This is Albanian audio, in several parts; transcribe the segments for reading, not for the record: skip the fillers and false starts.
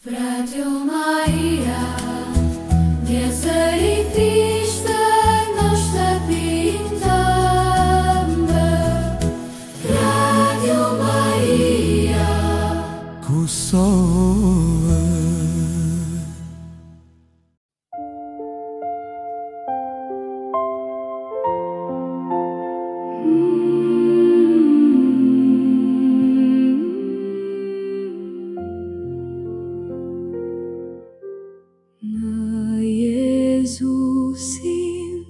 Radio Maria, pjesëri Krishtë në shtëpinë tënde. Radio Maria, Kosovë. Jezusin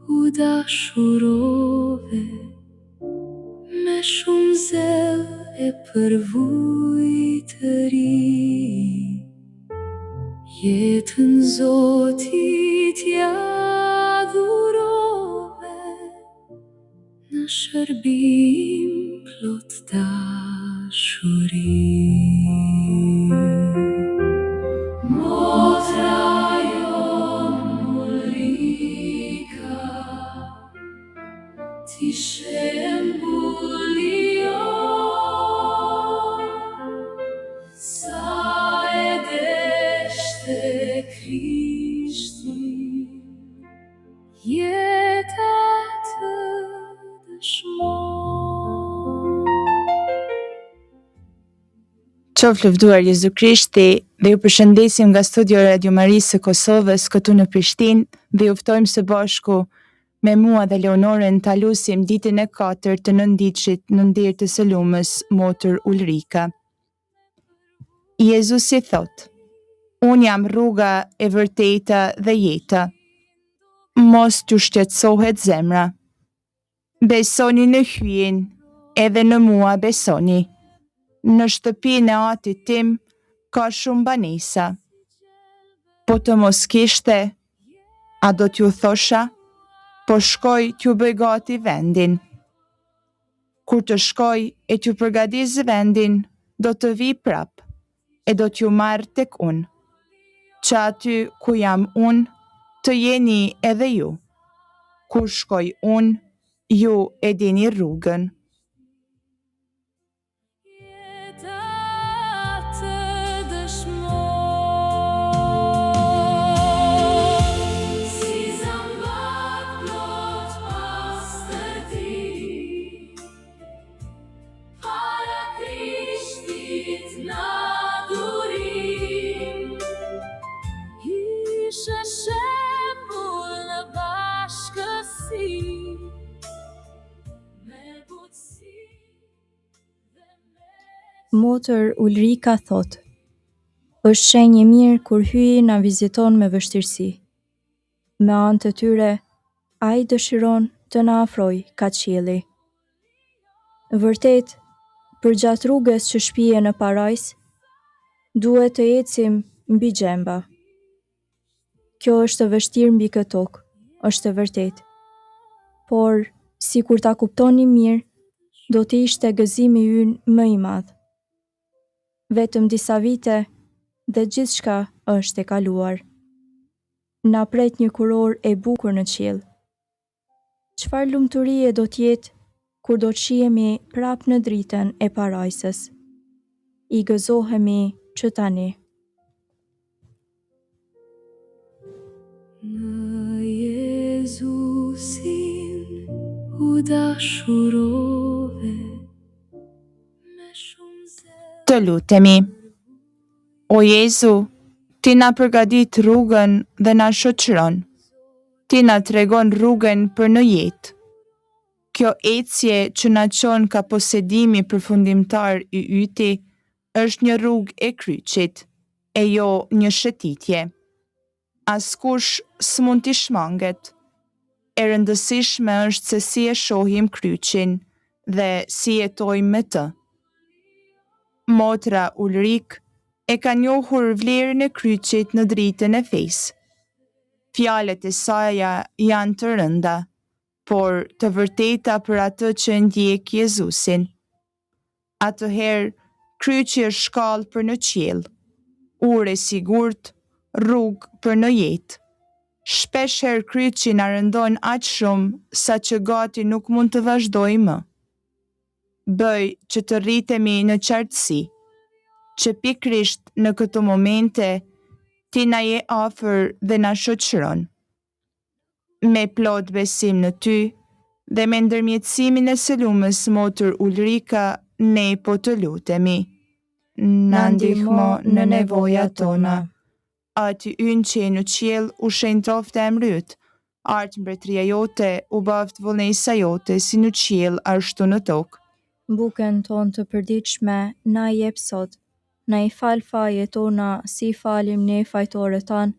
u dashurove, me shumë zel e përvujtëri. Jetën Zotit ja dhurove, në shërbim plot dashuri. Ti shembulio, sa e deshte Krishti, jeta të dëshmon. Qoftë lëvduar Jezu Krishti, dhe ju përshëndesim nga studio Radio Marisë së Kosovës këtu në Prishtinë dhe ju ftojmë së bashku me mua dhe Leonorën ta lusim ditën e 4 të nënditshit në ndir të së lumës motër Ulrika. Jezusi thot: Unë jam rruga e vërteta dhe jeta. Mos t'ju shqetësohet zemra. Besoni në hyjin, edhe në mua besoni. Në shtëpinë e atit tim ka shumë banesa. Po të mos kishte, a do t'ju thosha? Po shkoj t'ju bëj gati vendin. Kur të shkoj e t'ju përgadis vendin, do të vi prap, e do t'ju marr tek unë, që aty ku jam unë, të jeni edhe ju. Kur shkoj unë, ju e dini rrugën. Motër Ulrika thot: është shenjë e mirë kur hyi na viziton me vështirësi. Me anë të tyre, ai dëshiron të na afroj ka qielli. Vërtet, përgjatë rrugës që shpije në parajs, duhet të ecim mbi gjemba. Kjo është e vështirë mbi këtë tokë, është e vërtet. Por, si kur ta kuptoni mirë, do të ishte gëzimi ynë më i madh. Vetëm disa vite dhe gjithçka është e kaluar. Na pret një kuror e bukur në qiell. Çfarë lumturie do t'jetë kur do të shihemi prap në dritën e parajsës. I gëzohemi që tani. Në Jezusin u dashurove, Të lutemi. O Jezu, ti na përgadit rrugën dhe na shoqëron. Ti na tregon rrugën për në jetë. Kjo ecje që na çon ka posedimi përfundimtar i yti është një rrugë e kryqit, e jo një shëtitje. Askush s'mund t'i shmanget. E rëndësishme është se si e shohim kryqin dhe si jetojmë me të. Motra Ulrik e ka njohur vlerën e kryqit në dritën e fesë. Fjalët e saj janë të rënda, por të vërteta për atë që ndjek Jezusin. Atëherë, kryqi është shkallë për në qiell, urë e sigurt, rrugë për në jetë. Shpesh herë kryqi na rëndon aq shumë sa që gati nuk mund të vazhdojmë më. Bëj që të rritemi në qartësi. që pikrisht në këto momente ti na je afër dhe na shoqëron. Me plot besim në ty dhe me ndërmjetësimin e së lumës motër Ulrika, ne po të lutemi. Na ndihmo në nevojat tona. Ati ynë që je në qiell u shenjë trofte e mryt, art mbretëria jote u baft vullnesa jote si në qiell ashtu në tokë. Bukën tonë të përditshme na i jep sot, na i fal fajet tona si falim ne fajtorët tanë,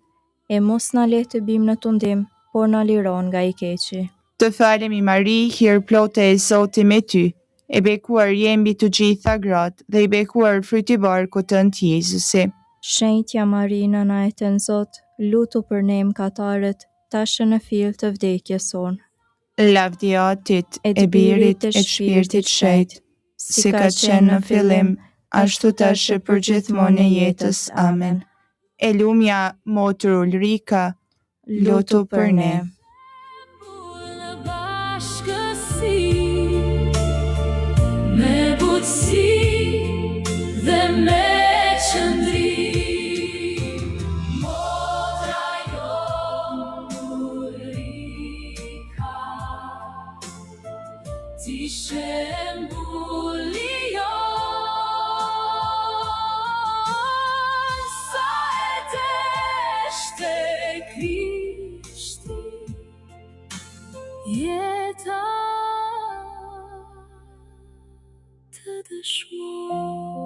e mos na le të bim në tundim, por na liron nga i keqi. Të falemi Mari, hir plote e Zoti me ty, e bekuar je mbi të gjitha gratë dhe i bekuar fryti i barkut tënd Jezusi. Shenjtja Mari, nëna e Tën Zot, lutu për ne mëkatarët, tash në fill të vdekjes sonë. Lavdia Atit, e Birit e Shpirtit Shenjtë, si ka qenë në fillim, ashtu tash e përgjithmonë e jetës. Amen. E lumja motër Ulrika, lutu për ne. Në bashkësi, me butësi dhe me qëndrim, motra jonë Ulrika, ti shembulli jonë, sa e deshte Krishti, jeta të dëshmoj.